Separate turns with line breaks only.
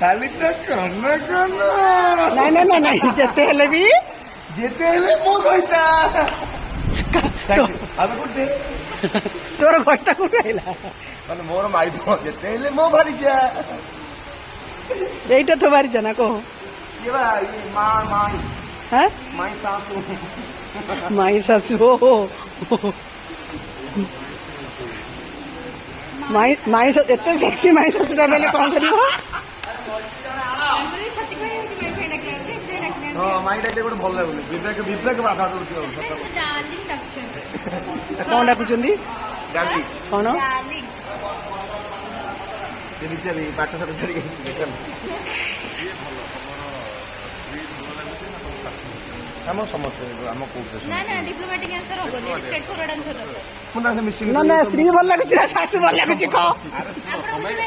ଖାଲି ତ କନ କନ
ନାଇଁ ନାଇଁ ନାଇଁ ନାଇଁ ଯେତେ ହେଲେ ବି
ଯେତେ ହେଲେ ମୋ କହିତା ଆମେ କୋଉଠି
ତୋର ଘରଟା କୋଉଠି ଆଇଲା
ମାନେ ମୋର ମାଇ ଯେତେ ହେଲେ ମୋ ଭାରିଜା
এইটা তো বাড়িছে না কো
ଇଏ ବା ଇଏ ମାଇ
হ্যাঁ
ମାଇ ଶାଶୁ
মাই শাশু মাই এতে সেক্সি মাই শাশুটা পেলে কଣ କରିବ
ହଁ ମାଇ ଡାକିଲେ ଗୋଟେ ଭଲ ଲାଗୁନି ବିବେକ ବିବେକ ବାଧା ଦଉଛି ଆଉ ସତ
କଣ ଡାକୁଛନ୍ତି
ଡାଲି
କଣ
ସେ ବିଚାରି ପାଠ ସାଠ ଛାଡ଼ିକି ଆମ ସମସ୍ତେ ଆମ କୋଉଠି
ନା ନା ଡିପ୍ଲୋମାଟିକ୍ ଆନ୍ସର ହବନି ଷ୍ଟ୍ରେଟ୍ ଫରୱାର୍ଡ ଆନ୍ସର ଦରକାର
ମୁଁ ତାଙ୍କ ମିଶିକି
ନା ନା ସ୍ତ୍ରୀ ଭଲ ଲାଗୁଛି ନା ଶାଶୁ ଭଲ ଲାଗୁଛି କହ
ଆପଣ ବୁଝିପାରିଲେ